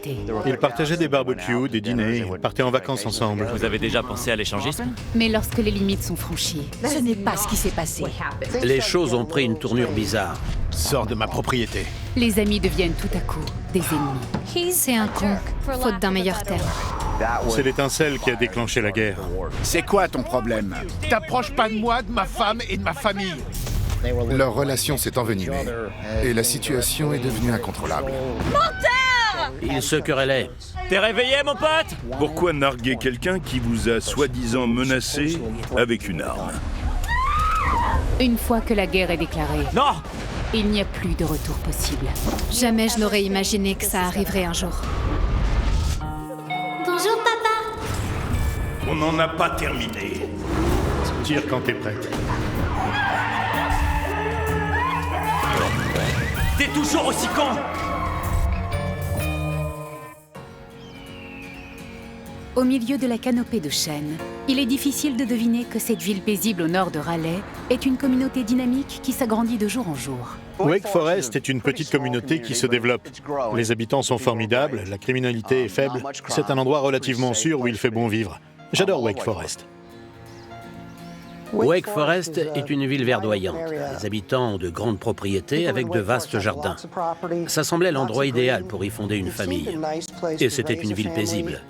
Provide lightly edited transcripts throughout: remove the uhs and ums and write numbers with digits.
propriété. Ils partageaient des barbecues, des dîners, ils partaient en vacances ensemble. Vous avez déjà pensé à l'échangisme? Mais lorsque les limites sont franchies, ce n'est pas ce qui s'est passé. Les choses ont pris une tournure bizarre. Sors de ma propriété. Les amis deviennent tout à coup des ennemis. C'est un con, faute d'un meilleur terme. C'est l'étincelle qui a déclenché la guerre. C'est quoi ton problème? T'approches pas de moi, de ma femme et de ma famille. Leur relation s'est envenimée et la situation est devenue incontrôlable. Ils se querellaient. T'es réveillé, mon pote? Pourquoi narguer quelqu'un qui vous a soi-disant menacé avec une arme? Une fois que la guerre est déclarée, Non! il n'y a plus de retour possible. Jamais je n'aurais imaginé que ça arriverait un jour. Bonjour, papa. On n'en a pas terminé. Tire quand t'es prête. T'es toujours aussi con! Au milieu de la canopée de chênes, il est difficile de deviner que cette ville paisible au nord de Raleigh est une communauté dynamique qui s'agrandit de jour en jour. Wake Forest est une petite communauté qui se développe. Les habitants sont formidables, la criminalité est faible. C'est un endroit relativement sûr où il fait bon vivre. J'adore Wake Forest. Wake Forest est une ville verdoyante. Les habitants ont de grandes propriétés avec de vastes jardins. Ça semblait l'endroit idéal pour y fonder une famille. Et c'était une ville paisible.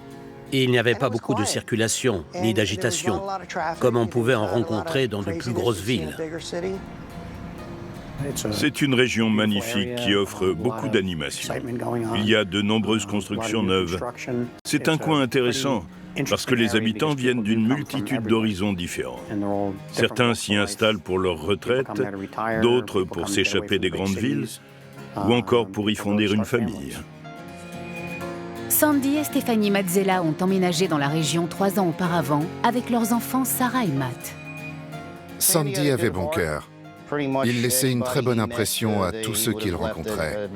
Et il n'y avait pas beaucoup de circulation, ni d'agitation, comme on pouvait en rencontrer dans de plus grosses villes. C'est une région magnifique qui offre beaucoup d'animation. Il y a de nombreuses constructions neuves. C'est un coin intéressant parce que les habitants viennent d'une multitude d'horizons différents. Certains s'y installent pour leur retraite, d'autres pour s'échapper des grandes villes, ou encore pour y fonder une famille. Sandy et Stéphanie Mazzella ont emménagé dans la région 3 ans auparavant avec leurs enfants Sarah et Matt. Sandy avait bon cœur. Il laissait une très bonne impression à tous ceux qu'il rencontrait.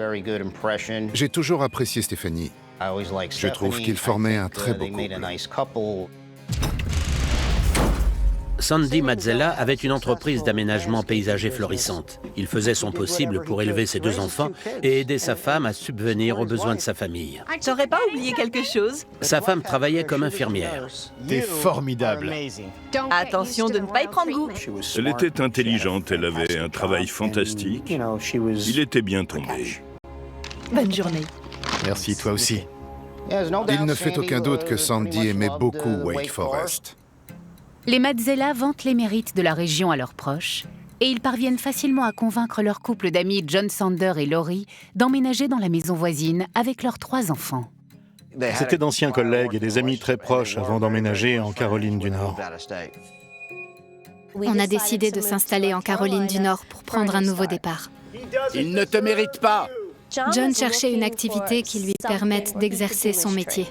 J'ai toujours apprécié Stéphanie. Je trouve qu'ils formaient un très beau couple. Sandy Mazzella avait une entreprise d'aménagement paysager florissante. Il faisait son possible pour élever ses 2 enfants et aider sa femme à subvenir aux besoins de sa famille. J'aurais pas oublié quelque chose? Sa femme travaillait comme infirmière. T'es formidable. Attention de ne pas y prendre goût. Elle était intelligente, elle avait un travail fantastique. Il était bien tombé. Bonne journée. Merci, toi aussi. Il ne fait aucun doute que Sandy aimait beaucoup Wake Forest. Les Mazzella vantent les mérites de la région à leurs proches et ils parviennent facilement à convaincre leur couple d'amis John Sander et Laurie d'emménager dans la maison voisine avec leurs 3 enfants. C'étaient d'anciens collègues et des amis très proches avant d'emménager en Caroline du Nord. On a décidé de s'installer en Caroline du Nord pour prendre un nouveau départ. Il ne te mérite pas. John cherchait une activité qui lui permette d'exercer son métier.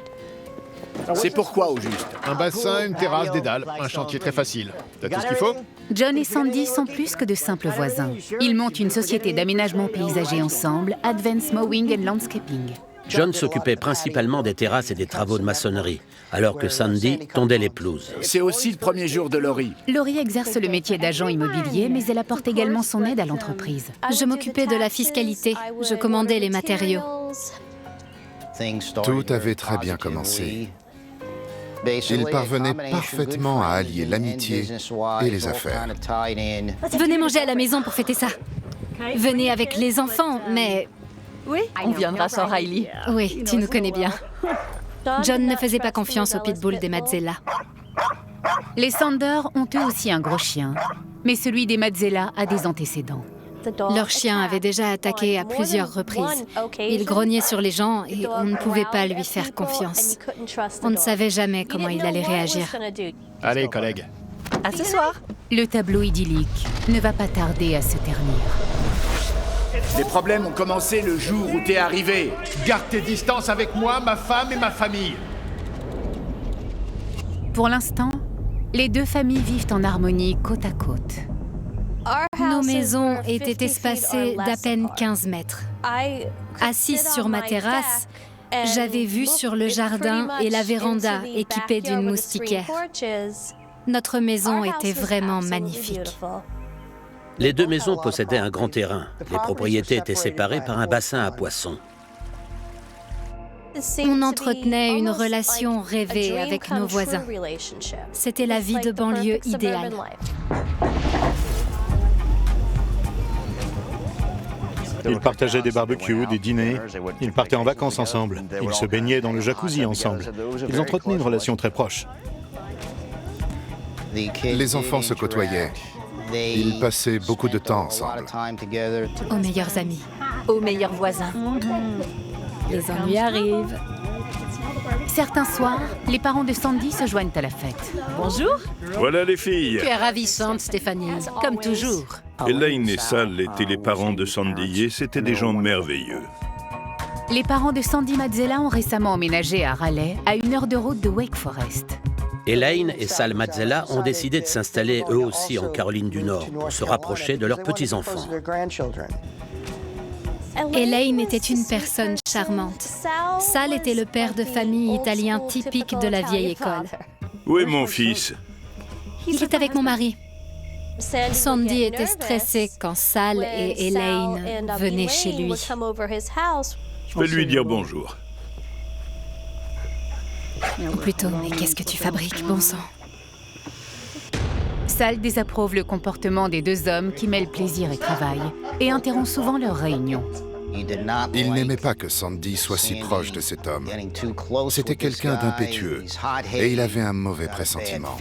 C'est pourquoi, au juste? Un bassin, une terrasse, des dalles, un chantier très facile. T'as tout ce qu'il faut? John et Sandy sont plus que de simples voisins. Ils montent une société d'aménagement paysager ensemble, Advanced Mowing and Landscaping. John s'occupait principalement des terrasses et des travaux de maçonnerie, alors que Sandy tondait les pelouses. C'est aussi le premier jour de Laurie. Laurie exerce le métier d'agent immobilier, mais elle apporte également son aide à l'entreprise. Je m'occupais de la fiscalité, je commandais les matériaux. Tout avait très bien commencé. Il parvenait parfaitement à allier l'amitié et les affaires. Venez manger à la maison pour fêter ça. Venez avec les enfants, mais... Oui, on viendra sans Riley. Oui, tu nous connais bien. John ne faisait pas confiance au pitbull des Mazzella. Les Sander ont eux aussi un gros chien, mais celui des Mazzella a des antécédents. Leur chien avait déjà attaqué à plusieurs reprises. Il grognait sur les gens et on ne pouvait pas lui faire confiance. On ne savait jamais comment il allait réagir. Allez, collègues. À ce soir. Le tableau idyllique ne va pas tarder à se ternir. Les problèmes ont commencé le jour où t'es arrivé. Garde tes distances avec moi, ma femme et ma famille. Pour l'instant, les 2 familles vivent en harmonie côte à côte. Nos maisons étaient espacées d'à peine 15 mètres. Assise sur ma terrasse, j'avais vue sur le jardin et la véranda équipée d'une moustiquaire. Notre maison était vraiment magnifique. Les 2 maisons possédaient un grand terrain. Les propriétés étaient séparées par un bassin à poissons. On entretenait une relation rêvée avec nos voisins. C'était la vie de banlieue idéale. Ils partageaient des barbecues, des dîners, ils partaient en vacances ensemble, ils se baignaient dans le jacuzzi ensemble. Ils entretenaient une relation très proche. Les enfants se côtoyaient. Ils passaient beaucoup de temps ensemble. Aux meilleurs amis. Aux meilleurs voisins. Les ennuis arrivent. Certains soirs, les parents de Sandy se joignent à la fête. Bonjour. Voilà les filles. Tu es ravissante, Stéphanie, comme toujours. Elaine et Sal étaient les parents de Sandy et c'étaient des gens merveilleux. Les parents de Sandy Mazzella ont récemment emménagé à Raleigh, à 1 heure de route de Wake Forest. Elaine et Sal Mazzella ont décidé de s'installer eux aussi en Caroline du Nord pour se rapprocher de leurs petits-enfants. Elaine était une personne charmante. Sal était le père de famille italien typique de la vieille école. Où est mon fils? Il est avec mon mari. Sandy était stressée quand Sal et Elaine venaient chez lui. Je vais lui dire bonjour. Ou plutôt, mais qu'est-ce que tu fabriques, bon sang? Sal désapprouve le comportement des deux hommes qui mêlent plaisir et travail et interrompt souvent leurs réunions. Il n'aimait pas que Sandy soit si proche de cet homme. C'était quelqu'un d'impétueux et il avait un mauvais pressentiment.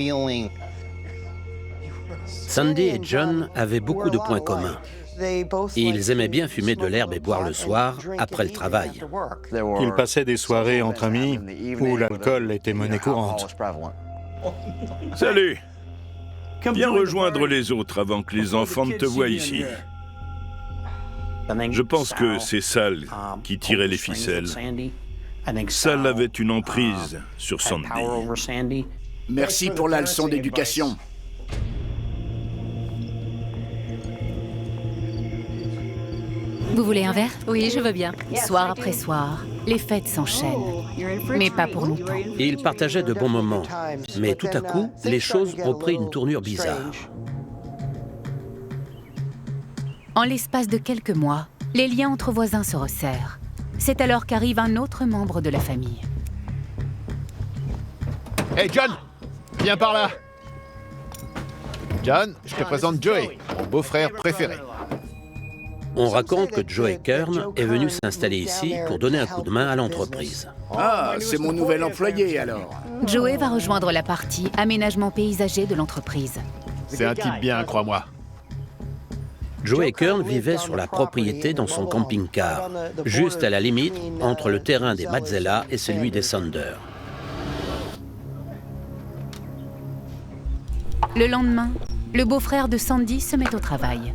Sandy et John avaient beaucoup de points communs. Ils aimaient bien fumer de l'herbe et boire le soir, après le travail. Ils passaient des soirées entre amis où l'alcool était monnaie courante. Salut! Viens rejoindre les autres avant que les enfants ne te voient ici. Je pense que c'est Sal qui tirait les ficelles. Sal avait une emprise sur Sandy. Merci pour la leçon d'éducation. Vous voulez un verre? Oui, je veux bien. Soir après soir, les fêtes s'enchaînent, mais pas pour longtemps. Et ils partageaient de bons moments. Mais tout à coup, les choses ont pris une tournure bizarre. En l'espace de quelques mois, les liens entre voisins se resserrent. C'est alors qu'arrive un autre membre de la famille. Hey John, viens par là. John, je te présente Joey, mon beau-frère préféré. On raconte que Joey Kern est venu s'installer ici pour donner un coup de main à l'entreprise. Ah, c'est mon nouvel employé alors. Joey va rejoindre la partie aménagement paysager de l'entreprise. C'est un type bien, crois-moi. Joey Kern vivait sur la propriété dans son camping-car, juste à la limite entre le terrain des Mazzella et celui des Sander. Le lendemain, le beau-frère de Sandy se met au travail.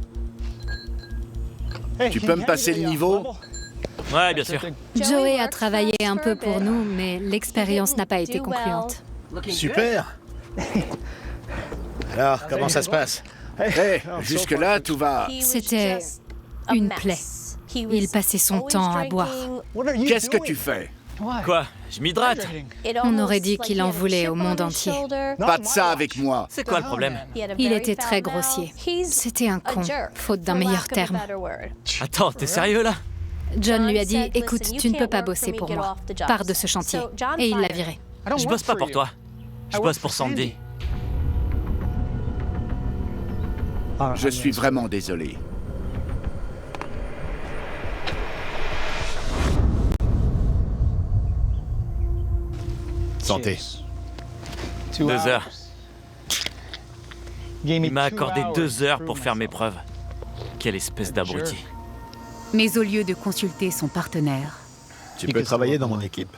Tu peux me passer le niveau? Ouais, bien sûr. Joey a travaillé un peu pour nous, mais l'expérience n'a pas été concluante. Super. Alors, comment ça se passe? Hey, jusque-là, tout va. C'était une plaie. Il passait son temps à boire. Qu'est-ce que tu fais? Quoi? Je m'hydrate. On aurait dit qu'il en voulait au monde entier. Pas de ça avec moi. C'est quoi le problème? Il était très grossier. C'était un con, faute d'un meilleur terme. Attends, t'es sérieux là? John lui a dit « Écoute, tu ne peux pas bosser pour moi. Pars de ce chantier. » Et il l'a viré. Je bosse pas pour toi. Je bosse pour Sandy. Je suis vraiment désolé. Santé. 2 heures. Il m'a accordé 2 heures pour faire mes preuves. Quelle espèce d'abruti. Mais au lieu de consulter son partenaire, Tu peux travailler dans mon équipe.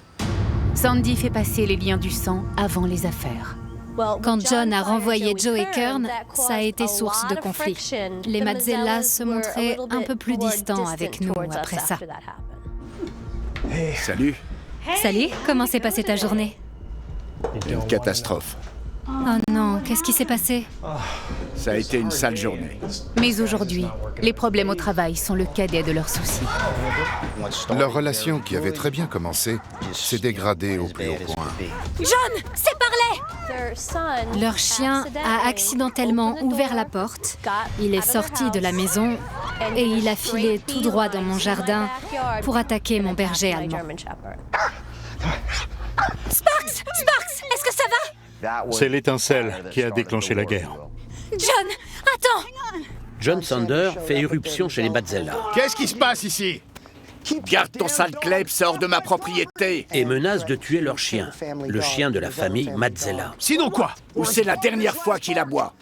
Sandy fait passer les liens du sang avant les affaires. Quand John a renvoyé Joey Kern, ça a été source de conflits. Les Mazzella se montraient un peu plus distants avec nous après ça. Salut. Salut, comment s'est passée ta journée? Une catastrophe. Oh non, qu'est-ce qui s'est passé? Ça a été une sale journée. Mais aujourd'hui, les problèmes au travail sont le cadet de leurs soucis. Leur relation, qui avait très bien commencé, s'est dégradée au plus haut point. John, c'est parlé! Leur chien a accidentellement ouvert la porte. Il est sorti de la maison et il a filé tout droit dans mon jardin pour attaquer mon berger allemand. C'est l'étincelle qui a déclenché la guerre. John, attends! John Sander fait irruption chez les Mazzella Qu'est-ce qui se passe ici? Garde ton sale Kleb, sors de ma propriété. et menace de tuer leur chien, le chien de la famille Mazzella. Sinon quoi? Ou c'est la dernière fois qu'il aboie?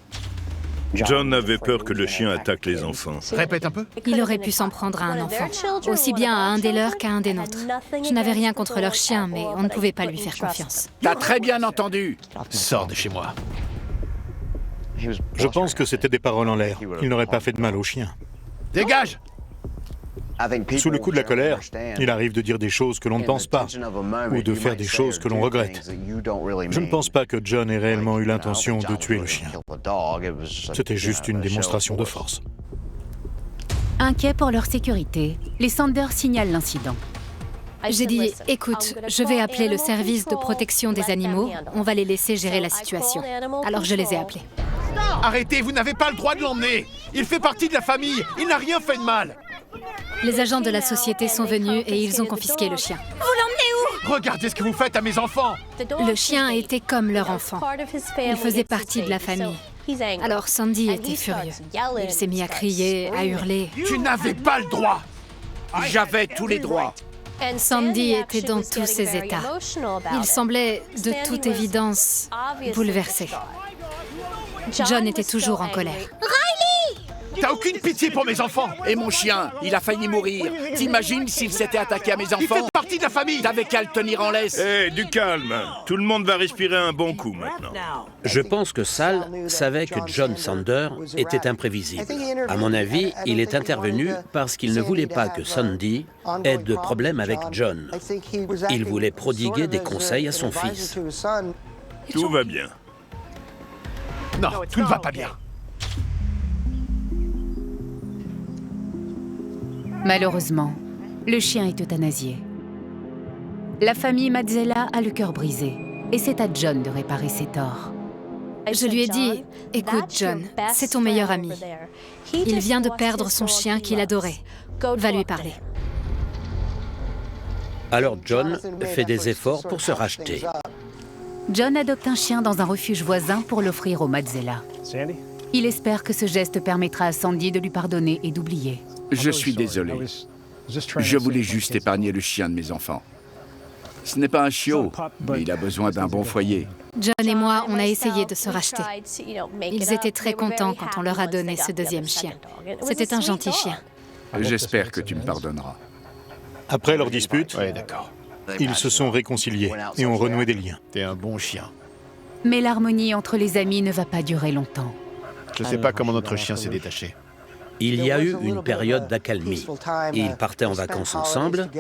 John avait peur que le chien attaque les enfants. Répète un peu. Il aurait pu s'en prendre à un enfant, aussi bien à un des leurs qu'à un des nôtres. Je n'avais rien contre leur chien, mais on ne pouvait pas lui faire confiance. T'as très bien entendu. Sors de chez moi. Je pense que c'était des paroles en l'air. Il n'aurait pas fait de mal au chien. Dégage. Sous le coup de la colère, il arrive de dire des choses que l'on ne pense pas, ou de faire des choses que l'on regrette. Je ne pense pas que John ait réellement eu l'intention de tuer le chien. C'était juste une démonstration de force. Inquiets pour leur sécurité, les Sanders signalent l'incident. J'ai dit, écoute, je vais appeler le service de protection des animaux, on va les laisser gérer la situation. Alors je les ai appelés. Arrêtez, vous n'avez pas le droit de l'emmener. Il fait partie de la famille, il n'a rien fait de mal. Les agents de la société sont venus et ils ont confisqué le chien. Vous l'emmenez Regardez ce que vous faites à mes enfants. où? Le chien était comme leur enfant. Il faisait partie de la famille. Alors Sandy était furieux. Il s'est mis à crier, à hurler. Tu n'avais pas le droit. J'avais tous les droits. Sandy était dans tous ses états. Il semblait, de toute évidence, bouleversé. John était toujours en colère. T'as aucune pitié pour mes enfants. Et mon chien, il a failli mourir. T'imagines s'il s'était attaqué à mes enfants? Il fait partie de la famille. T'avais qu'à le tenir en laisse. Hé, du calme. Tout le monde va respirer un bon coup maintenant. Je pense que Sal savait que John Sander était imprévisible. À mon avis, il est intervenu parce qu'il ne voulait pas que Sandy ait de problème avec John. Il voulait prodiguer des conseils à son fils. Tout va bien. Non, tout ne va pas bien. Malheureusement, le chien est euthanasié. La famille Mazzella a le cœur brisé, et c'est à John de réparer ses torts. Je lui ai dit, écoute John, c'est ton meilleur ami. Il vient de perdre son chien qu'il adorait. Va lui parler. Alors John fait des efforts pour se racheter. John adopte un chien dans un refuge voisin pour l'offrir aux Mazzella. Il espère que ce geste permettra à Sandy de lui pardonner et d'oublier. Je suis désolé. Je voulais juste épargner le chien de mes enfants. Ce n'est pas un chiot, mais il a besoin d'un bon foyer. John et moi, on a essayé de se racheter. Ils étaient très contents quand on leur a donné ce deuxième chien. C'était un gentil chien. J'espère que tu me pardonneras. Après leur dispute, Ouais, d'accord. ils se sont réconciliés et ont renoué des liens. T'es un bon chien. Mais l'harmonie entre les amis ne va pas durer longtemps. Je sais pas comment notre chien s'est détaché. Il y a eu une période d'accalmie. Ils partaient en vacances ensemble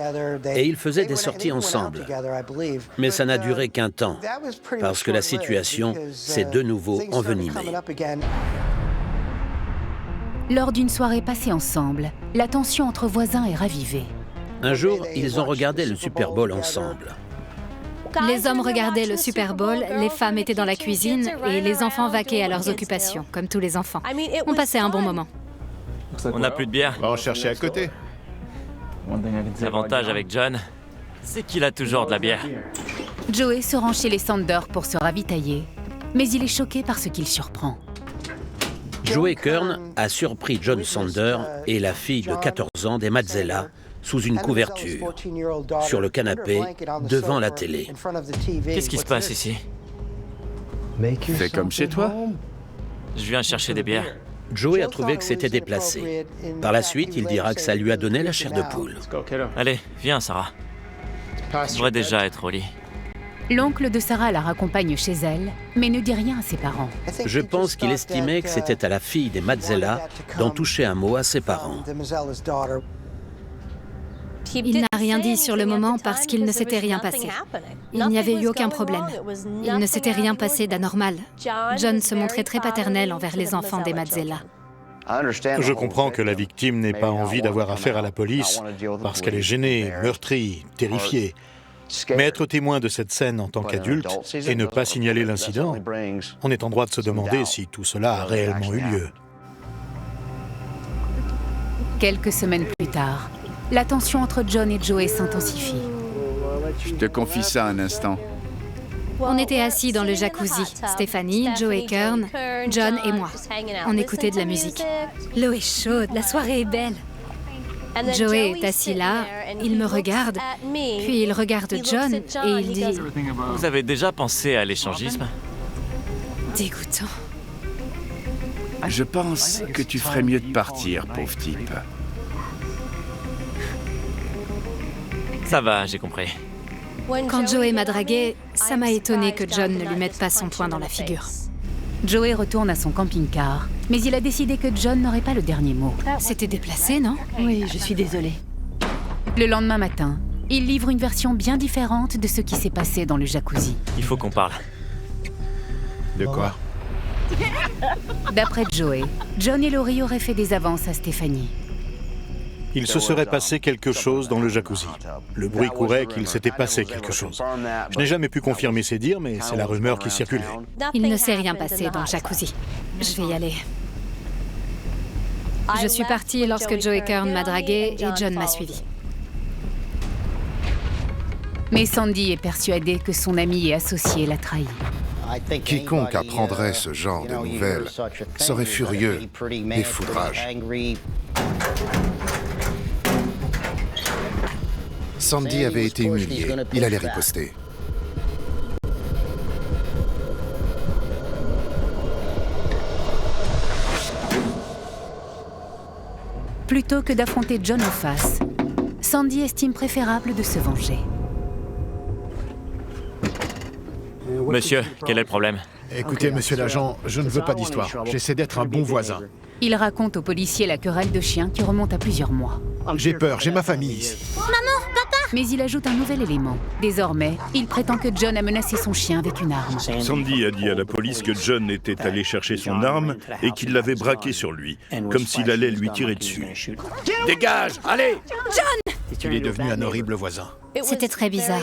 et ils faisaient des sorties ensemble. Mais ça n'a duré qu'un temps, parce que la situation s'est de nouveau envenimée. Lors d'une soirée passée ensemble, la tension entre voisins est ravivée. Un jour, ils ont regardé le Super Bowl ensemble. Les hommes regardaient le Super Bowl, les femmes étaient dans la cuisine et les enfants vaquaient à leurs occupations, comme tous les enfants. On passait un bon moment. On n'a plus de bière. Va en chercher à côté. L'avantage avec John, c'est qu'il a toujours de la bière. Joey se rend chez les Sanders pour se ravitailler, mais il est choqué par ce qu'il surprend. Joey Kern a surpris John Sander et la fille de 14 ans des Mazzella sous une couverture, sur le canapé, devant la télé. Qu'est-ce qui se passe ici? Fais comme chez toi. Je viens chercher des bières. Joey a trouvé que c'était déplacé. Par la suite, il dira que ça lui a donné la chair de poule. Allez, viens, Sarah. Je devrais déjà être au lit. L'oncle de Sarah la raccompagne chez elle, mais ne dit rien à ses parents. Je pense qu'il estimait que c'était à la fille des Mazzella d'en toucher un mot à ses parents. Il n'a rien dit sur le moment parce qu'il ne s'était rien passé. Il n'y avait eu aucun problème. Il ne s'était rien passé d'anormal. John se montrait très paternel envers les enfants des Mazzella. Je comprends que la victime n'ait pas envie d'avoir affaire à la police parce qu'elle est gênée, meurtrie, terrifiée. Mais être témoin de cette scène en tant qu'adulte et ne pas signaler l'incident, on est en droit de se demander si tout cela a réellement eu lieu. Quelques semaines plus tard, la tension entre John et Joey s'intensifie. Je te confie ça un instant. On était assis dans le jacuzzi, Stéphanie, Joe et Kern, John et moi. On écoutait de la musique. L'eau est chaude, la soirée est belle. Joey est assis là, il me regarde, puis il regarde John et il dit « Vous avez déjà pensé à l'échangisme? » Dégoûtant. Je pense que tu ferais mieux de partir, pauvre type. Ça va, j'ai compris. Quand Joey m'a dragué, ça m'a étonné que John ne lui mette pas son poing dans la figure. Joey retourne à son camping-car, mais il a décidé que John n'aurait pas le dernier mot. C'était déplacé, non? Oui, je suis désolée. Le lendemain matin, il livre une version bien différente de ce qui s'est passé dans le jacuzzi. Il faut qu'on parle. De quoi? D'après Joey, John et Laurie auraient fait des avances à Stéphanie. Il se serait passé quelque chose dans le jacuzzi. Le bruit courait qu'il s'était passé quelque chose. Je n'ai jamais pu confirmer ces dires, mais c'est la rumeur qui circulait. Il ne s'est rien passé dans le jacuzzi. Je vais y aller. Je suis partie lorsque Joey Kern m'a dragué et John m'a suivi. Mais Sandy est persuadée que son ami et associé l'a trahi. Quiconque apprendrait ce genre de nouvelles serait furieux et foudrage. Sandy avait été humilié. Il allait riposter. Plutôt que d'affronter John en face, Sandy estime préférable de se venger. Monsieur, quel est le problème? Écoutez, monsieur l'agent, je ne veux pas d'histoire. J'essaie d'être un bon voisin. Il raconte aux policiers la querelle de chiens qui remonte à plusieurs mois. J'ai peur, j'ai ma famille ici. Mais il ajoute un nouvel élément. Désormais, il prétend que John a menacé son chien avec une arme. Sandy a dit à la police que John était allé chercher son arme et qu'il l'avait braquée sur lui, comme s'il allait lui tirer dessus. Dégage, allez! John! Il est devenu un horrible voisin. C'était très bizarre.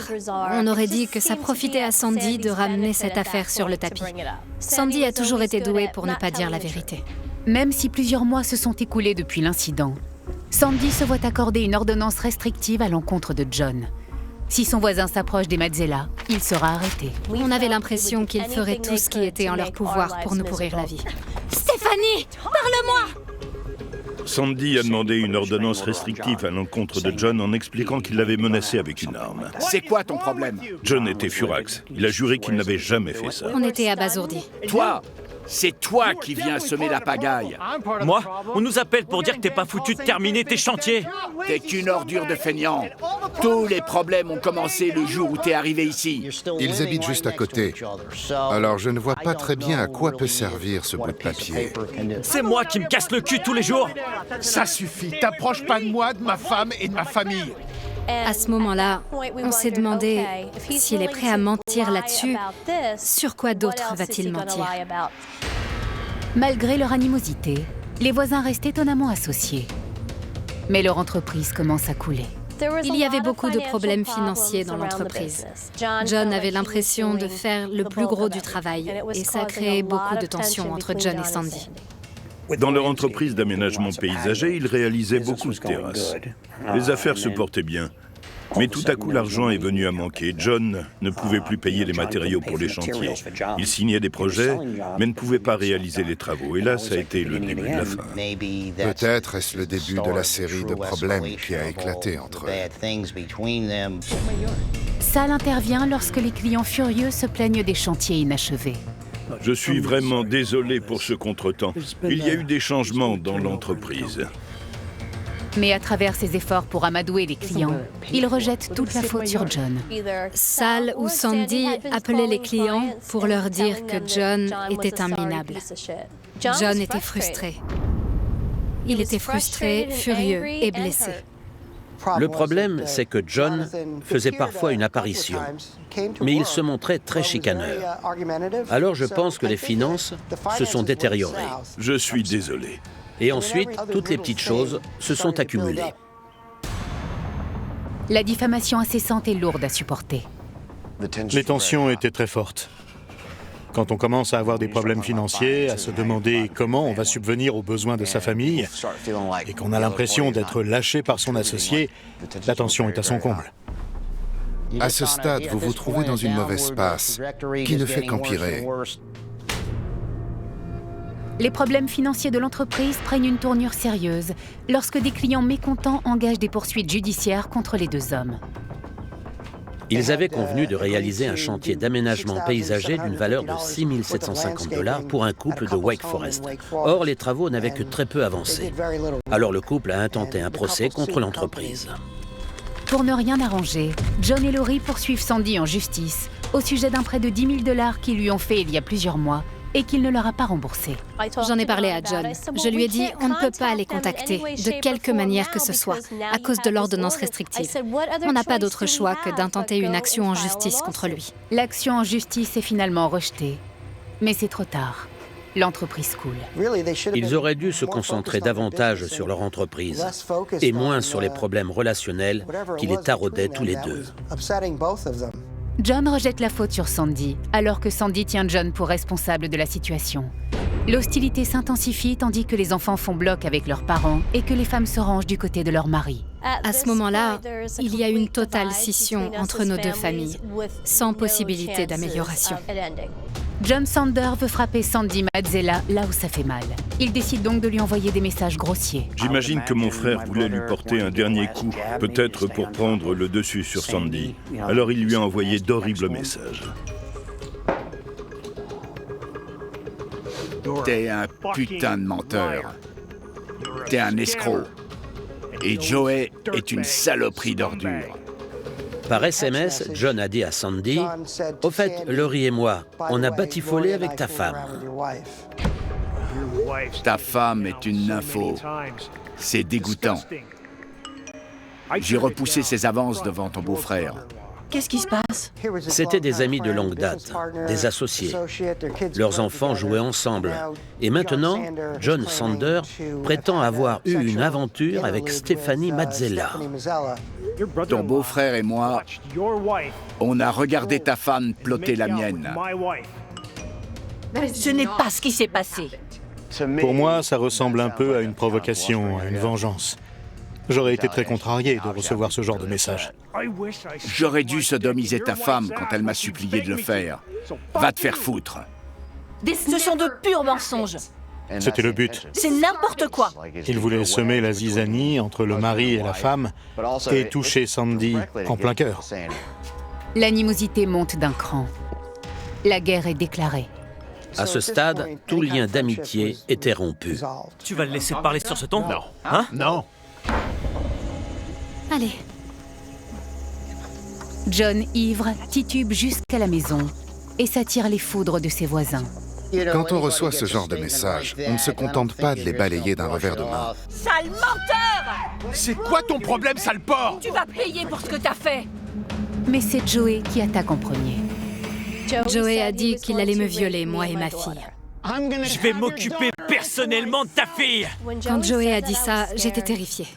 On aurait dit que ça profitait à Sandy de ramener cette affaire sur le tapis. Sandy a toujours été douée pour ne pas dire la vérité. Même si plusieurs mois se sont écoulés depuis l'incident, Sandy se voit accorder une ordonnance restrictive à l'encontre de John. Si son voisin s'approche des Mazzella, il sera arrêté. On avait l'impression qu'ils feraient tout ce qui était en leur pouvoir pour nous pourrir la vie. Stéphanie, parle-moi! Sandy a demandé une ordonnance restrictive à l'encontre de John en expliquant qu'il l'avait menacé avec une arme. C'est quoi ton problème? John était furax. Il a juré qu'il n'avait jamais fait ça. On était abasourdis. Toi, c'est toi qui viens semer la pagaille. Moi? On nous appelle pour dire que t'es pas foutu de terminer tes chantiers. T'es qu'une ordure de feignant. Tous les problèmes ont commencé le jour où t'es arrivé ici. Ils habitent juste à côté. Alors je ne vois pas très bien à quoi peut servir ce bout de papier. C'est moi qui me casse le cul tous les jours. Ça suffit, t'approches pas de moi, de ma femme et de ma famille. À ce moment-là, on s'est demandé s'il est prêt à mentir là-dessus, sur quoi d'autre va-t-il mentir? Malgré leur animosité, les voisins restent étonnamment associés. Mais leur entreprise commence à couler. Il y avait beaucoup de problèmes financiers dans l'entreprise. John avait l'impression de faire le plus gros du travail et ça créait beaucoup de tensions entre John et Sandy. Dans leur entreprise d'aménagement paysager, ils réalisaient beaucoup de terrasses. Les affaires se portaient bien. Mais tout à coup, l'argent est venu à manquer. John ne pouvait plus payer les matériaux pour les chantiers. Il signait des projets, mais ne pouvait pas réaliser les travaux. Et là, ça a été le début de la fin. Peut-être est-ce le début de la série de problèmes qui a éclaté entre eux. Sal intervient lorsque les clients furieux se plaignent des chantiers inachevés. Je suis vraiment désolé pour ce contretemps. Il y a eu des changements dans l'entreprise. Mais à travers ses efforts pour amadouer les clients, il rejette toute la faute sur John. Sal ou Sandy appelaient les clients pour leur dire que John était un minable. John était frustré. Il était frustré, furieux et blessé. Le problème, c'est que John faisait parfois une apparition, mais il se montrait très chicaneur. Alors je pense que les finances se sont détériorées. Je suis désolé. Et ensuite, toutes les petites choses se sont accumulées. La diffamation incessante est lourde à supporter. Les tensions étaient très fortes. Quand on commence à avoir des problèmes financiers, à se demander comment on va subvenir aux besoins de sa famille, et qu'on a l'impression d'être lâché par son associé, la tension est à son comble. À ce stade, vous vous trouvez dans une mauvaise passe qui ne fait qu'empirer. Les problèmes financiers de l'entreprise prennent une tournure sérieuse lorsque des clients mécontents engagent des poursuites judiciaires contre les deux hommes. Ils avaient convenu de réaliser un chantier d'aménagement paysager d'une valeur de 6 750 $ pour un couple de Wake Forest. Or, les travaux n'avaient que très peu avancé. Alors le couple a intenté un procès contre l'entreprise. Pour ne rien arranger, John et Laurie poursuivent Sandy en justice au sujet d'un prêt de 10 000 $ qu'ils lui ont fait il y a plusieurs mois et qu'il ne leur a pas remboursé. J'en ai parlé à John. Je lui ai dit on ne peut pas les contacter de quelque manière que ce soit à cause de l'ordonnance restrictive. On n'a pas d'autre choix que d'intenter une action en justice contre lui. L'action en justice est finalement rejetée, mais c'est trop tard. L'entreprise coule. Ils auraient dû se concentrer davantage sur leur entreprise et moins sur les problèmes relationnels qui les taraudaient tous les deux. John rejette la faute sur Sandy, alors que Sandy tient John pour responsable de la situation. L'hostilité s'intensifie tandis que les enfants font bloc avec leurs parents et que les femmes se rangent du côté de leur mari. À ce moment-là, il y a une totale scission entre nos deux familles, sans possibilité d'amélioration. John Sander veut frapper Sandy Mazzella là où ça fait mal. Il décide donc de lui envoyer des messages grossiers. J'imagine que mon frère voulait lui porter un dernier coup, peut-être pour prendre le dessus sur Sandy. Alors il lui a envoyé d'horribles messages. T'es un putain de menteur. T'es un escroc. Et Joey est une saloperie d'ordure. Par SMS, John a dit à Sandy « Au fait, Laurie et moi, on a batifolé avec ta femme. » Ta femme est une nympho. C'est dégoûtant. J'ai repoussé ses avances devant ton beau-frère. Qu'est-ce qui se passe? C'étaient des amis de longue date, des associés. Leurs enfants jouaient ensemble. Et maintenant, John Sander prétend avoir eu une aventure avec Stephanie Mazzella. Ton beau-frère et moi, on a regardé ta femme plotter la mienne. Ce n'est pas ce qui s'est passé. Pour moi, ça ressemble un peu à une provocation, à une vengeance. J'aurais été très contrarié de recevoir ce genre de message. J'aurais dû sodomiser ta femme quand elle m'a supplié de le faire. Va te faire foutre. Ce sont de purs mensonges. C'était le but. C'est n'importe quoi. Il voulait semer la zizanie entre le mari et la femme et toucher Sandy en plein cœur. L'animosité monte d'un cran. La guerre est déclarée. À ce stade, tout lien d'amitié était rompu. Tu vas le laisser parler sur ce ton? Non. Hein? Non. Allez. John, ivre, titube jusqu'à la maison et s'attire les foudres de ses voisins. Quand on reçoit ce genre de message, on ne se contente pas de les balayer d'un revers de main. Sale menteur! C'est quoi ton problème, sale porc? Tu vas payer pour ce que t'as fait! Mais c'est Joey qui attaque en premier. Joey a dit qu'il allait me violer, moi et ma fille. Je vais m'occuper personnellement de ta fille! Quand Joey a dit ça, j'étais terrifiée.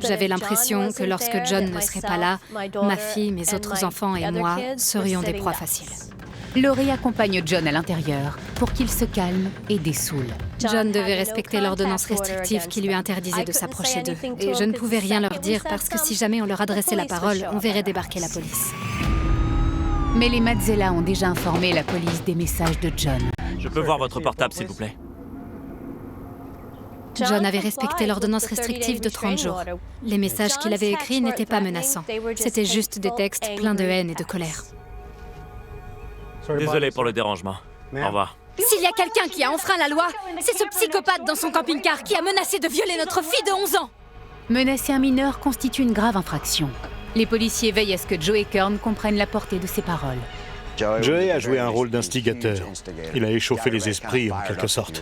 J'avais l'impression que lorsque John ne serait pas là, ma fille, mes autres enfants et moi serions des proies faciles. Laurie accompagne John à l'intérieur pour qu'il se calme et dessoule. John devait respecter l'ordonnance restrictive qui lui interdisait de s'approcher d'eux. Et je ne pouvais rien leur dire parce que si jamais on leur adressait la parole, on verrait débarquer la police. Mais les Mazzella ont déjà informé la police des messages de John. Je peux voir votre portable, s'il vous plaît? John avait respecté l'ordonnance restrictive de 30 jours. Les messages qu'il avait écrits n'étaient pas menaçants. C'était juste des textes pleins de haine et de colère. Désolé pour le dérangement. Au revoir. S'il y a quelqu'un qui a enfreint la loi, c'est ce psychopathe dans son camping-car qui a menacé de violer notre fille de 11 ans. Menacer un mineur constitue une grave infraction. Les policiers veillent à ce que Joey Kern comprenne la portée de ses paroles. Joey a joué un rôle d'instigateur. Il a échauffé les esprits, en quelque sorte.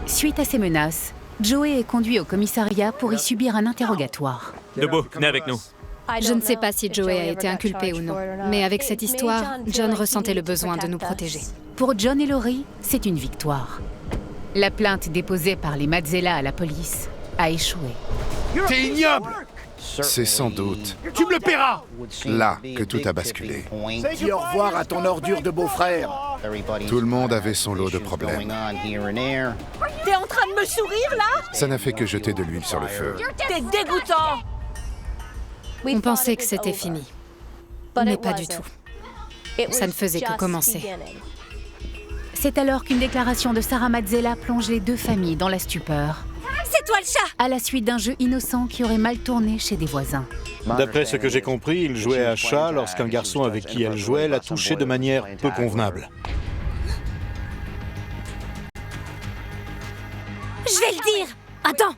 Suite à ces menaces, Joey est conduit au commissariat pour y subir un interrogatoire. Debout, venez avec nous. Je ne sais pas si Joey a été inculpé ou non, mais avec cette histoire, John ressentait le besoin de nous protéger. Pour John et Laurie, c'est une victoire. La plainte déposée par les Mazzella à la police a échoué. T'es ignoble! C'est sans doute Tu me le paieras! là que tout a basculé. Dis au revoir à ton ordure de beau-frère. Tout le monde avait son lot de problèmes. T'es en train de me sourire, là? Ça n'a fait que jeter de l'huile sur le feu. T'es dégoûtant! On pensait que c'était fini, mais pas du tout. Ça ne faisait que commencer. C'est alors qu'une déclaration de Sarah Mazzella plonge les deux familles dans la stupeur. C'est toi le chat! À la suite d'un jeu innocent qui aurait mal tourné chez des voisins. D'après ce que j'ai compris, il jouait à chat lorsqu'un garçon avec qui elle jouait l'a touché de manière peu convenable. Je vais le dire! Attends!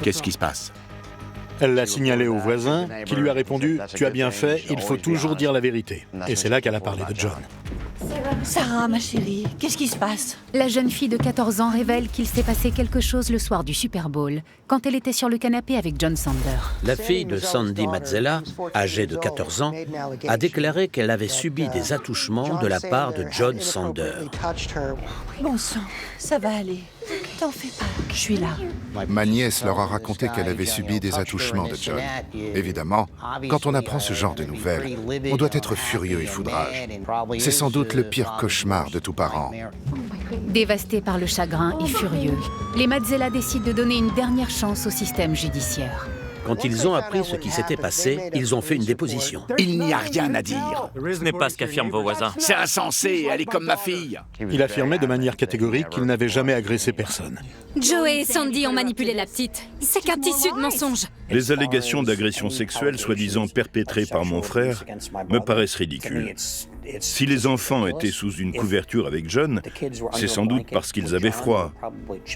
Qu'est-ce qui se passe? Elle l'a signalé au voisin, qui lui a répondu « Tu as bien fait, il faut toujours dire la vérité ». Et c'est là qu'elle a parlé de John. Sarah, ma chérie, qu'est-ce qui se passe? La jeune fille de 14 ans révèle qu'il s'est passé quelque chose le soir du Super Bowl, quand elle était sur le canapé avec John Sander. La fille de Sandy Mazzella, âgée de 14 ans, a déclaré qu'elle avait subi des attouchements de la part de John Sander. Bon sang, ça va aller. T'en fais pas, je suis là. Ma nièce leur a raconté qu'elle avait subi des attouchements de John. Évidemment, quand on apprend ce genre de nouvelles, on doit être furieux et foudrage. C'est sans doute le pire cauchemar de tout parent. Dévastés par le chagrin et furieux, les Mazzella décident de donner une dernière chance au système judiciaire. Quand ils ont appris ce qui s'était passé, ils ont fait une déposition. Il n'y a rien à dire. Ce n'est pas ce qu'affirment vos voisins. C'est insensé, elle est comme ma fille. Il affirmait de manière catégorique qu'il n'avait jamais agressé personne. Joey et Sandy ont manipulé la petite. C'est qu'un tissu de mensonges. Les allégations d'agression sexuelle soi-disant perpétrées par mon frère me paraissent ridicules. Si les enfants étaient sous une couverture avec John, c'est sans doute parce qu'ils avaient froid.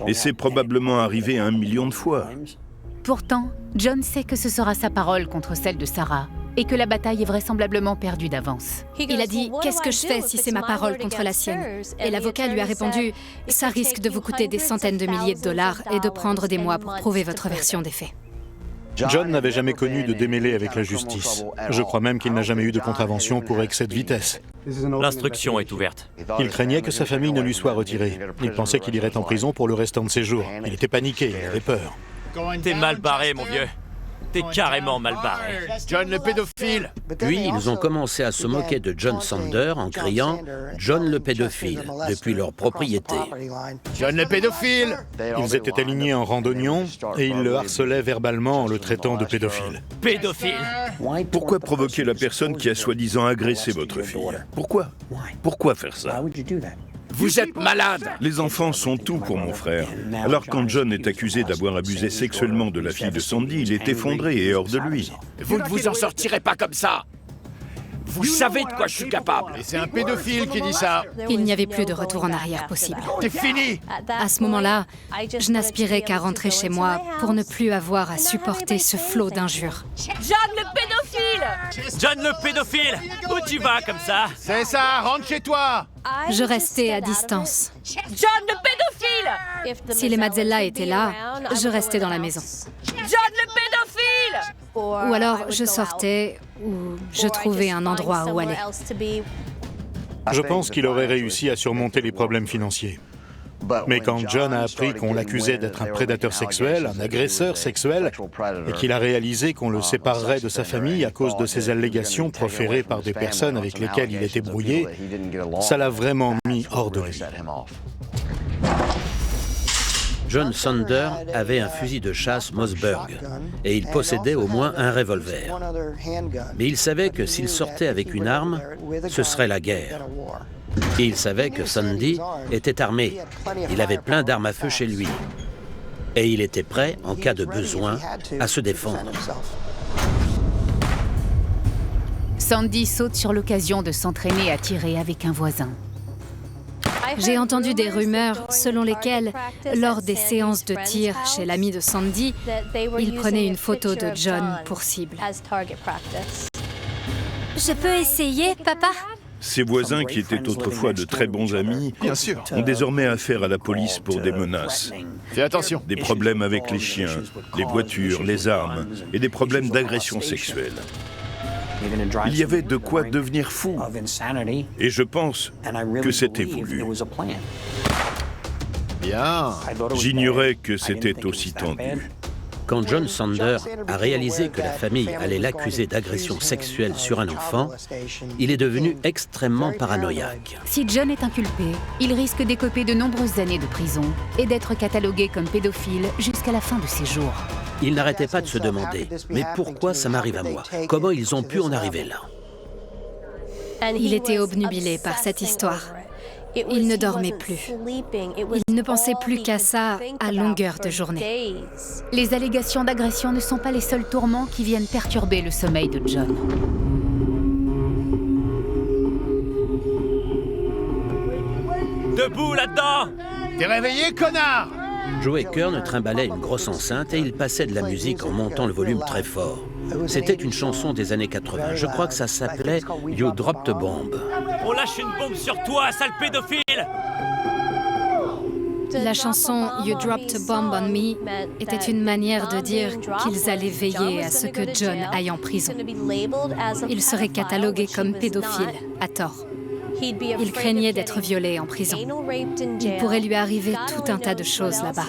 Et c'est probablement arrivé 1 million de fois. Pourtant, John sait que ce sera sa parole contre celle de Sarah et que la bataille est vraisemblablement perdue d'avance. Il a dit « Qu'est-ce que je fais si c'est ma parole contre la sienne ?» Et l'avocat lui a répondu « Ça risque de vous coûter des centaines de milliers de dollars et de prendre des mois pour prouver votre version des faits. » John n'avait jamais connu de démêlé avec la justice. Je crois même qu'il n'a jamais eu de contravention pour excès de vitesse. L'instruction est ouverte. Il craignait que sa famille ne lui soit retirée. Il pensait qu'il irait en prison pour le restant de ses jours. Il était paniqué, il avait peur. T'es mal barré, mon vieux. T'es carrément mal barré. John le pédophile. Puis, ils ont commencé à se moquer de John Sander en criant « John le pédophile » depuis leur propriété. John le pédophile. Ils étaient alignés en rang d'oignons et ils le harcelaient verbalement en le traitant de pédophile. Pédophile! Pourquoi provoquer la personne qui a soi-disant agressé votre fille? Pourquoi? Pourquoi faire ça? Vous êtes malade! Les enfants sont tout pour mon frère. Alors quand John est accusé d'avoir abusé sexuellement de la fille de Sandy, il est effondré et hors de lui. Vous ne vous en sortirez pas comme ça! Vous savez de quoi je suis capable! Et c'est un pédophile qui dit ça. Il n'y avait plus de retour en arrière possible. C'est fini! À ce moment-là, je n'aspirais qu'à rentrer chez moi pour ne plus avoir à supporter ce flot d'injures. John le pédophile! John le pédophile! Où tu vas comme ça? C'est ça, rentre chez toi. Je restais à distance. John le pédophile! Si les Mazzella étaient là, je restais dans la maison. John le pédophile! Ou alors je sortais, ou je trouvais un endroit où aller. Je pense qu'il aurait réussi à surmonter les problèmes financiers. Mais quand John a appris qu'on l'accusait d'être un prédateur sexuel, un agresseur sexuel, et qu'il a réalisé qu'on le séparerait de sa famille à cause de ces allégations proférées par des personnes avec lesquelles il était brouillé, ça l'a vraiment mis hors de lui. John Sander avait un fusil de chasse Mossberg et il possédait au moins un revolver. Mais il savait que s'il sortait avec une arme, ce serait la guerre. Et il savait que Sandy était armé. Il avait plein d'armes à feu chez lui. Et il était prêt, en cas de besoin, à se défendre. Sandy saute sur l'occasion de s'entraîner à tirer avec un voisin. J'ai entendu des rumeurs selon lesquelles, lors des séances de tir chez l'ami de Sandy, il prenait une photo de John pour cible. Je peux essayer, papa? Ses voisins, qui étaient autrefois de très bons amis, ont désormais affaire à la police pour des menaces. Fais attention. Des problèmes avec les chiens, les voitures, les armes et des problèmes d'agression sexuelle. Il y avait de quoi devenir fou. Et je pense que c'était voulu. Bien. J'ignorais que c'était aussi tendu. Quand John Sander a réalisé que la famille allait l'accuser d'agression sexuelle sur un enfant, il est devenu extrêmement paranoïaque. Si John est inculpé, il risque d'écoper de nombreuses années de prison et d'être catalogué comme pédophile jusqu'à la fin de ses jours. Il n'arrêtait pas de se demander « Mais pourquoi ça m'arrive à moi? Comment ils ont pu en arriver là ?» Il était obnubilé par cette histoire. Il ne dormait plus. Il ne pensait plus qu'à ça à longueur de journée. Les allégations d'agression ne sont pas les seuls tourments qui viennent perturber le sommeil de John. Debout là-dedans! T'es réveillé, connard? Joe Kern trimballait une grosse enceinte et il passait de la musique en montant le volume très fort. C'était une chanson des années 80. Je crois que ça s'appelait « You Dropped a Bomb ». On lâche une bombe sur toi, sale pédophile! La chanson « You Dropped a Bomb on Me » était une manière de dire qu'ils allaient veiller à ce que John aille en prison. Il serait catalogué comme pédophile, à tort. Il craignait d'être violé en prison. Il pourrait lui arriver tout un tas de choses là-bas.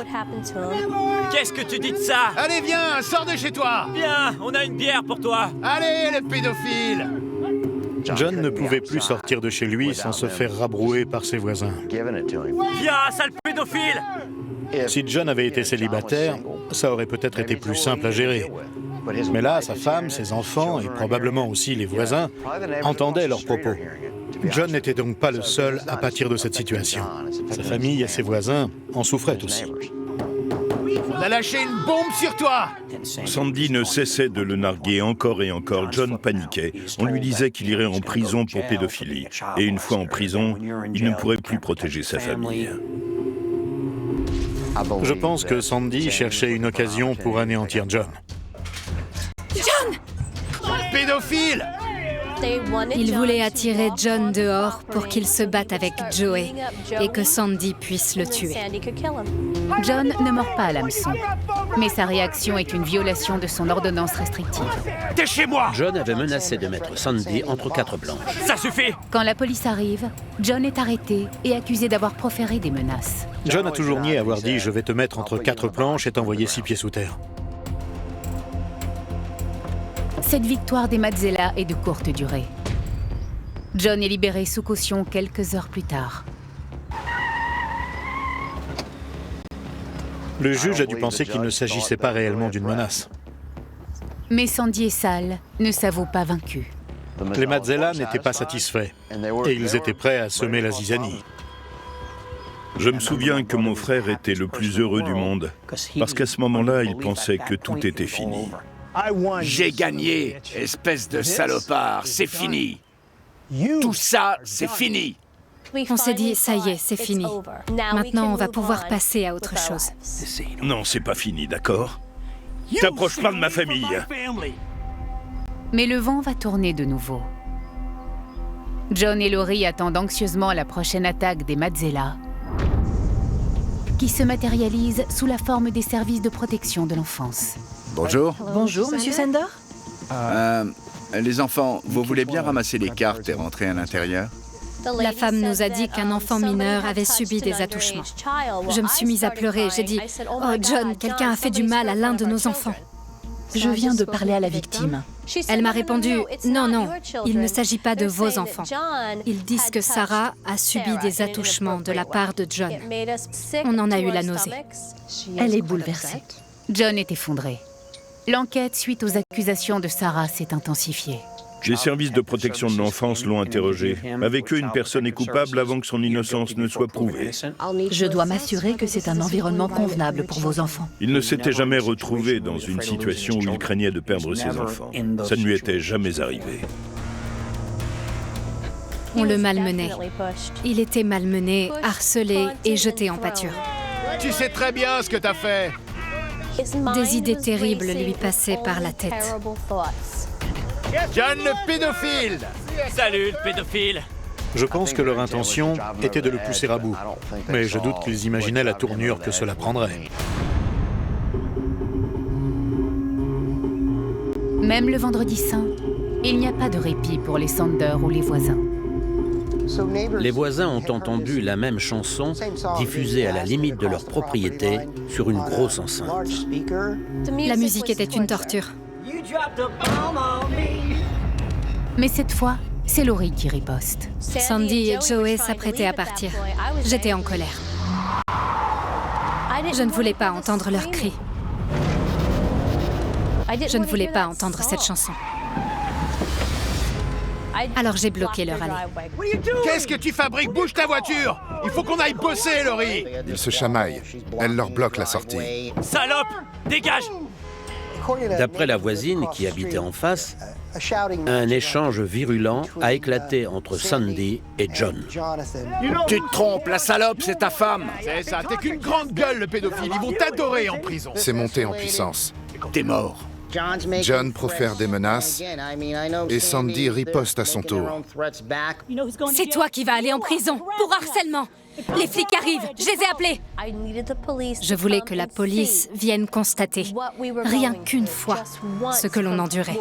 Qu'est-ce que tu dis de ça? Allez, viens, sors de chez toi! Viens, on a une bière pour toi! Allez, les pédophiles! John ne pouvait plus sortir de chez lui sans se faire rabrouer par ses voisins. Viens, sale pédophile! Si John avait été célibataire, ça aurait peut-être été plus simple à gérer. Mais là, sa femme, ses enfants et probablement aussi les voisins entendaient leurs propos. John n'était donc pas le seul à pâtir de cette situation. Sa famille et ses voisins en souffraient aussi. On a lâché une bombe sur toi! Sandy ne cessait de le narguer encore et encore. John paniquait. On lui disait qu'il irait en prison pour pédophilie. Et une fois en prison, il ne pourrait plus protéger sa famille. Je pense que Sandy cherchait une occasion pour anéantir John. John! Pédophile! Il voulait attirer John dehors pour qu'il se batte avec Joey et que Sandy puisse le tuer. John ne mord pas à l'hameçon, mais sa réaction est une violation de son ordonnance restrictive. T'es chez moi! John avait menacé de mettre Sandy entre quatre planches. Ça suffit! Quand la police arrive, John est arrêté et accusé d'avoir proféré des menaces. John a toujours nié avoir dit « je vais te mettre entre quatre planches et t'envoyer 6 pieds sous terre ». Cette victoire des Mazzella est de courte durée. John est libéré sous caution quelques heures plus tard. Le juge a dû penser qu'il ne s'agissait pas réellement d'une menace. Mais Sandy et Sal ne s'avouent pas vaincus. Les Mazzella n'étaient pas satisfaits et ils étaient prêts à semer la zizanie. Je me souviens que mon frère était le plus heureux du monde, parce qu'à ce moment-là, il pensait que tout était fini. J'ai gagné, espèce de salopard, c'est fini. Tout ça, c'est fini. On s'est dit, ça y est, c'est fini. Maintenant, on va pouvoir passer à autre chose. Non, c'est pas fini, d'accord? T'approches pas de ma famille. Mais le vent va tourner de nouveau. John et Laurie attendent anxieusement la prochaine attaque des Mazzella, qui se matérialise sous la forme des services de protection de l'enfance. Bonjour. Bonjour, Monsieur Sander. Les enfants, vous voulez bien ramasser les cartes et rentrer à l'intérieur? La femme nous a dit qu'un enfant mineur avait subi des attouchements. Je me suis mise à pleurer. J'ai dit « Oh John, quelqu'un a fait du mal à l'un de nos enfants. » Je viens de parler à la victime. Elle m'a répondu « Non, non, il ne s'agit pas de vos enfants. Ils disent que Sarah a subi des attouchements de la part de John. On en a eu la nausée. » Elle est bouleversée. John est effondré. L'enquête suite aux accusations de Sarah s'est intensifiée. Les services de protection de l'enfance l'ont interrogé. Avec eux, une personne est coupable avant que son innocence ne soit prouvée. Je dois m'assurer que c'est un environnement convenable pour vos enfants. Il ne s'était jamais retrouvé dans une situation où il craignait de perdre ses enfants. Ça ne lui était jamais arrivé. On le malmenait. Il était malmené, harcelé et jeté en pâture. Tu sais très bien ce que t'as fait. Des idées terribles lui passaient par la tête. John le pédophile! Salut, le pédophile! Je pense que leur intention était de le pousser à bout, mais je doute qu'ils imaginaient la tournure que cela prendrait. Même le vendredi saint, il n'y a pas de répit pour les Sander ou les voisins. Les voisins ont entendu la même chanson diffusée à la limite de leur propriété sur une grosse enceinte. La musique était une torture. Mais cette fois, c'est Laurie qui riposte. Sandy et Joey s'apprêtaient à partir. J'étais en colère. Je ne voulais pas entendre leurs cris. Je ne voulais pas entendre cette chanson. Alors j'ai bloqué leur allée. Qu'est-ce que tu fabriques? Bouge ta voiture! Il faut qu'on aille bosser, Laurie! Ils se chamaillent. Elle leur bloque la sortie. Salope! Dégage! D'après la voisine qui habitait en face, un échange virulent a éclaté entre Sandy et John. Tu te trompes, la salope, c'est ta femme. C'est ça, t'es qu'une grande gueule, le pédophile. Ils vont t'adorer en prison. C'est monté en puissance. T'es mort. John profère des menaces et Sandy riposte à son tour. C'est toi qui vas aller en prison pour harcèlement. Les flics arrivent, je les ai appelés. Je voulais que la police vienne constater, rien qu'une fois, ce que l'on endurait.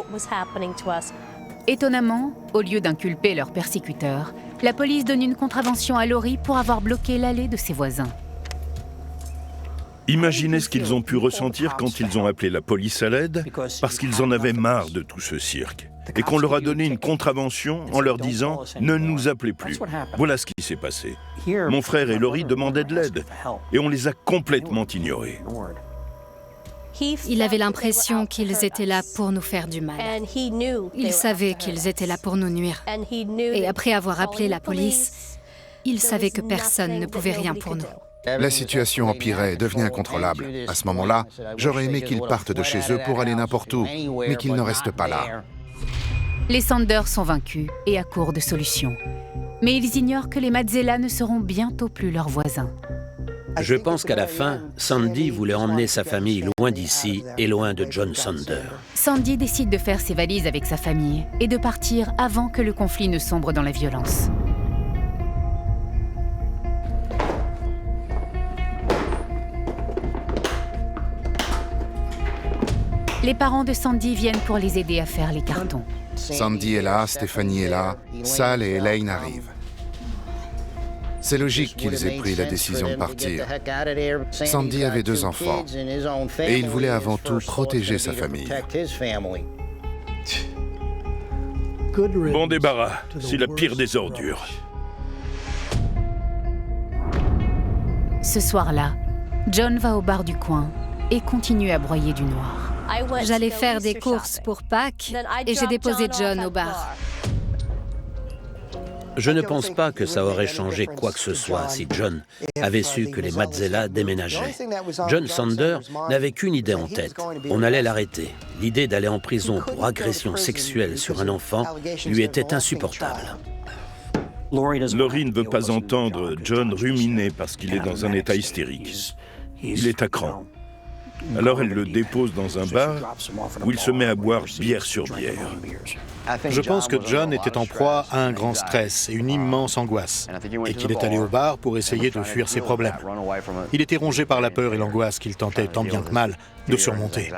Étonnamment, au lieu d'inculper leurs persécuteurs, la police donne une contravention à Laurie pour avoir bloqué l'allée de ses voisins. Imaginez ce qu'ils ont pu ressentir quand ils ont appelé la police à l'aide, parce qu'ils en avaient marre de tout ce cirque, et qu'on leur a donné une contravention en leur disant « Ne nous appelez plus ». Voilà ce qui s'est passé. Mon frère et Laurie demandaient de l'aide, et on les a complètement ignorés. Il avait l'impression qu'ils étaient là pour nous faire du mal. Il savait qu'ils étaient là pour nous nuire. Et après avoir appelé la police, il savait que personne ne pouvait rien pour nous. La situation empirait, devenait incontrôlable. À ce moment-là, j'aurais aimé qu'ils partent de chez eux pour aller n'importe où, mais qu'ils ne restent pas là. Les Sanders sont vaincus et à court de solutions. Mais ils ignorent que les Mazzella ne seront bientôt plus leurs voisins. Je pense qu'à la fin, Sandy voulait emmener sa famille loin d'ici et loin de John Sander. Sandy décide de faire ses valises avec sa famille et de partir avant que le conflit ne sombre dans la violence. Les parents de Sandy viennent pour les aider à faire les cartons. Sandy est là, Stephanie est là, Sal et Elaine arrivent. C'est logique qu'ils aient pris la décision de partir. Sandy avait 2 enfants et il voulait avant tout protéger sa famille. Bon débarras, c'est la pire des ordures. Ce soir-là, John va au bar du coin et continue à broyer du noir. J'allais faire des courses pour Pâques et j'ai déposé John au bar. Je ne pense pas que ça aurait changé quoi que ce soit si John avait su que les Mazzella déménageaient. John Sander n'avait qu'une idée en tête. On allait l'arrêter. L'idée d'aller en prison pour agression sexuelle sur un enfant lui était insupportable. Laurie ne veut pas entendre John ruminer parce qu'il est dans un état hystérique. Il est à cran. Alors elle le dépose dans un bar où il se met à boire bière sur bière. Je pense que John était en proie à un grand stress et une immense angoisse, et qu'il est allé au bar pour essayer de fuir ses problèmes. Il était rongé par la peur et l'angoisse qu'il tentait tant bien que mal de surmonter.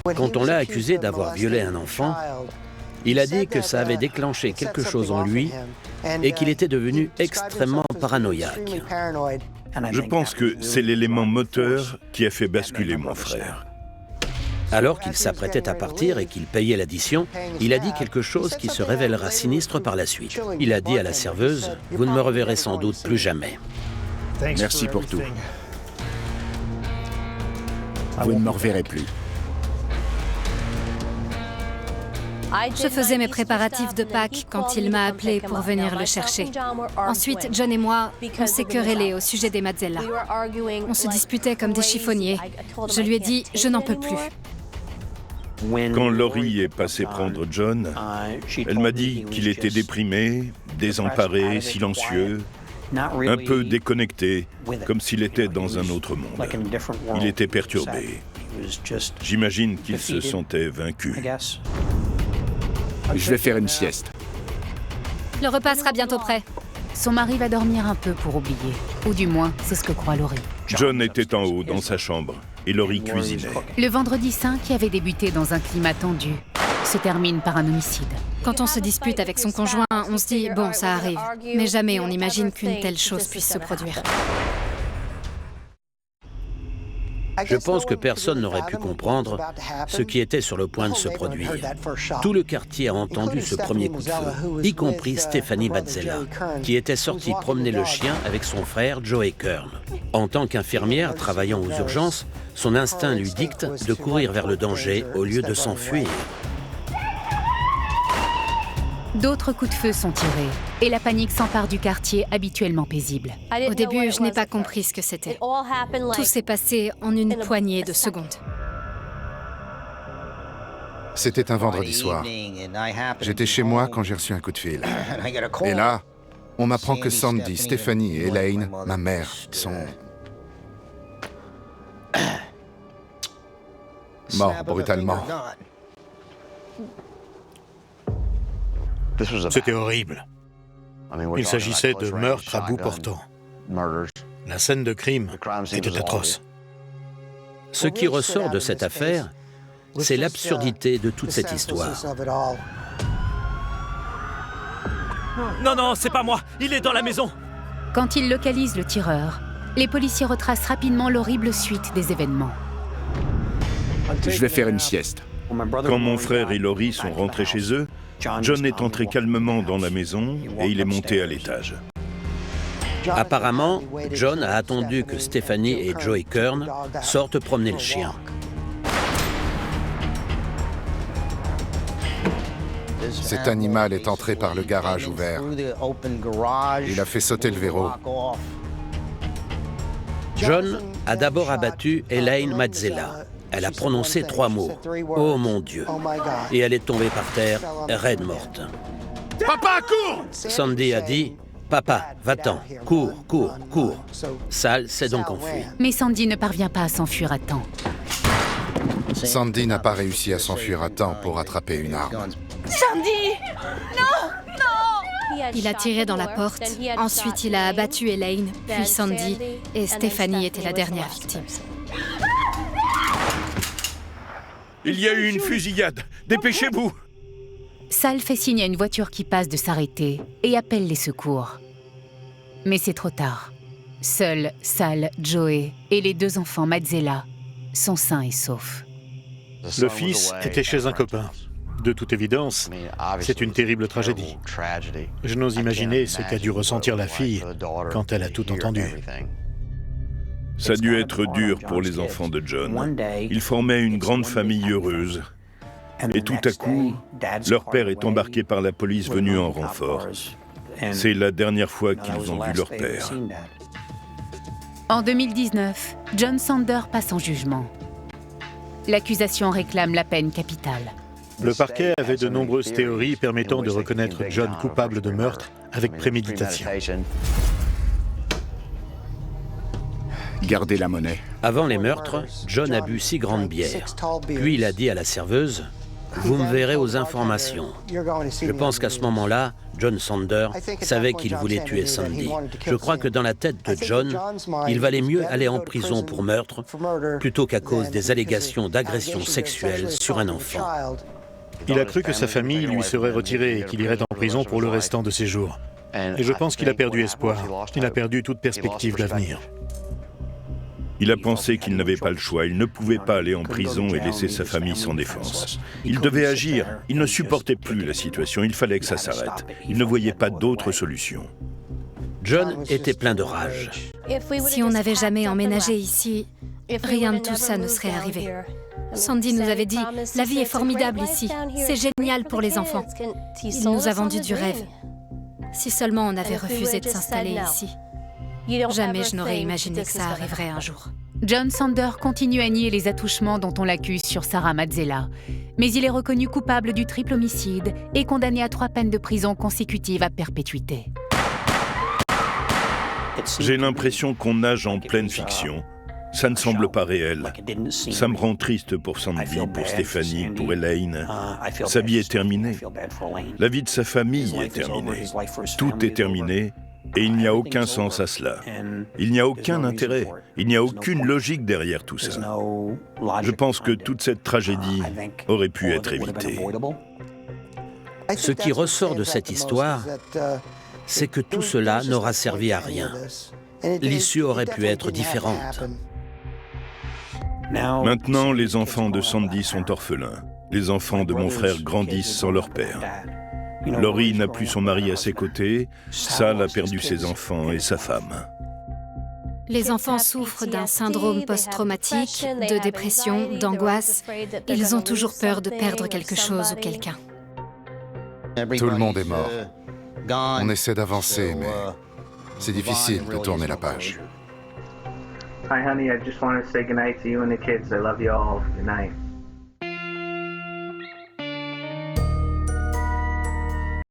Quand on l'a accusé d'avoir violé un enfant, il a dit que ça avait déclenché quelque chose en lui et qu'il était devenu extrêmement paranoïaque. Je pense que c'est l'élément moteur qui a fait basculer mon frère. Alors qu'il s'apprêtait à partir et qu'il payait l'addition, il a dit quelque chose qui se révélera sinistre par la suite. Il a dit à la serveuse « Vous ne me reverrez sans doute plus jamais. Merci pour tout. Vous ne me reverrez plus. » Je faisais mes préparatifs de Pâques quand il m'a appelé pour venir le chercher. Ensuite, John et moi, on s'est querellés au sujet des Mazzella. On se disputait comme des chiffonniers. Je lui ai dit « Je n'en peux plus ». Quand Laurie est passée prendre John, elle m'a dit qu'il était déprimé, désemparé, silencieux, un peu déconnecté, comme s'il était dans un autre monde. Il était perturbé. J'imagine qu'il se sentait vaincu. Je vais faire une sieste. Le repas sera bientôt prêt. Son mari va dormir un peu pour oublier. Ou du moins, c'est ce que croit Laurie. John était en haut, dans sa chambre, et Laurie cuisinait. Le vendredi saint, qui avait débuté dans un climat tendu, se termine par un homicide. Quand on se dispute avec son conjoint, on se dit « bon, ça arrive », mais jamais on n'imagine qu'une telle chose puisse se produire. Je pense que personne n'aurait pu comprendre ce qui était sur le point de se produire. Tout le quartier a entendu ce premier coup de feu, y compris Stephanie Mazzella, qui était sortie promener le chien avec son frère Joey Kern. En tant qu'infirmière travaillant aux urgences, son instinct lui dicte de courir vers le danger au lieu de s'enfuir. D'autres coups de feu sont tirés et la panique s'empare du quartier habituellement paisible. Au début, je n'ai pas compris ce que c'était. Tout s'est passé en une poignée de secondes. C'était un vendredi soir. J'étais chez moi quand j'ai reçu un coup de fil. Et là, on m'apprend que Sandy, Stephanie et Elaine, ma mère, sont morts brutalement. C'était horrible. Il s'agissait de meurtres à bout portant. La scène de crime était atroce. Ce qui ressort de cette affaire, c'est l'absurdité de toute cette histoire. Non, non, c'est pas moi. Il est dans la maison. Quand ils localisent le tireur, les policiers retracent rapidement l'horrible suite des événements. Je vais faire une sieste. Quand mon frère et Laurie sont rentrés chez eux, John est entré calmement dans la maison et il est monté à l'étage. Apparemment, John a attendu que Stephanie et Joey Kern sortent promener le chien. Cet animal est entré par le garage ouvert. Il a fait sauter le verrou. John a d'abord abattu Elaine Mazzella. Elle a prononcé 3 mots. « Oh mon Dieu !» Et elle est tombée par terre, raide morte. « Papa, cours !» Sandy a dit « Papa, va-t'en, cours, cours, cours !» Sal s'est donc enfui. Mais Sandy ne parvient pas à s'enfuir à temps. Sandy n'a pas réussi à s'enfuir à temps pour attraper une arme. Sandy! Non! Non! Il a tiré dans la porte, ensuite il a abattu Elaine, puis Sandy, et Stephanie était la dernière victime. Il y a eu une fusillade. Dépêchez-vous! Sal fait signe à une voiture qui passe de s'arrêter et appelle les secours. Mais c'est trop tard. Seuls Sal, Joey et les 2 enfants Mazzella sont sains et saufs. Le fils était chez un copain. De toute évidence, c'est une terrible tragédie. Je n'ose imaginer ce qu'a dû ressentir la fille quand elle a tout entendu. Ça a dû être dur pour les enfants de John. Ils formaient une grande famille heureuse. Et tout à coup, leur père est embarqué par la police venue en renfort. C'est la dernière fois qu'ils ont vu leur père. En 2019, John Sander passe en jugement. L'accusation réclame la peine capitale. Le parquet avait de nombreuses théories permettant de reconnaître John coupable de meurtre avec préméditation. Gardez la monnaie. Avant les meurtres, John a bu 6 grandes bières. Puis il a dit à la serveuse « Vous me verrez aux informations ». Je pense qu'à ce moment-là, John Sander savait qu'il voulait tuer Sandy. Je crois que dans la tête de John, il valait mieux aller en prison pour meurtre plutôt qu'à cause des allégations d'agression sexuelle sur un enfant. Il a cru que sa famille lui serait retirée et qu'il irait en prison pour le restant de ses jours. Et je pense qu'il a perdu espoir. Il a perdu toute perspective d'avenir. Il a pensé qu'il n'avait pas le choix, il ne pouvait pas aller en prison et laisser sa famille sans défense. Il devait agir, il ne supportait plus la situation, il fallait que ça s'arrête. Il ne voyait pas d'autre solution. John était plein de rage. Si on n'avait jamais emménagé ici, rien de tout ça ne serait arrivé. Sandy nous avait dit « La vie est formidable ici, c'est génial pour les enfants. » Il nous a vendu du rêve. Si seulement on avait refusé de s'installer ici. Jamais je n'aurais imaginé que ça arriverait un jour. John Sander continue à nier les attouchements dont on l'accuse sur Sarah Mazzella, mais il est reconnu coupable du triple homicide et condamné à 3 peines de prison consécutives à perpétuité. J'ai l'impression qu'on nage en pleine fiction. Ça ne semble pas réel. Ça me rend triste pour Sandy, pour Stephanie, pour Elaine. Sa vie est terminée. La vie de sa famille est terminée. Tout est terminé. Et il n'y a aucun sens à cela. Il n'y a aucun intérêt. Il n'y a aucune logique derrière tout ça. Je pense que toute cette tragédie aurait pu être évitée. Ce qui ressort de cette histoire, c'est que tout cela n'aura servi à rien. L'issue aurait pu être différente. Maintenant, les enfants de Sandy sont orphelins. Les enfants de mon frère grandissent sans leur père. Laurie n'a plus son mari à ses côtés, Sal a perdu ses enfants et sa femme. Les enfants souffrent d'un syndrome post-traumatique, de dépression, d'angoisse. Ils ont toujours peur de perdre quelque chose ou quelqu'un. Tout le monde est mort. On essaie d'avancer, mais c'est difficile de tourner la page. Hi honey, I just wanted to say goodnight to you and the kids. I love you all. Good night.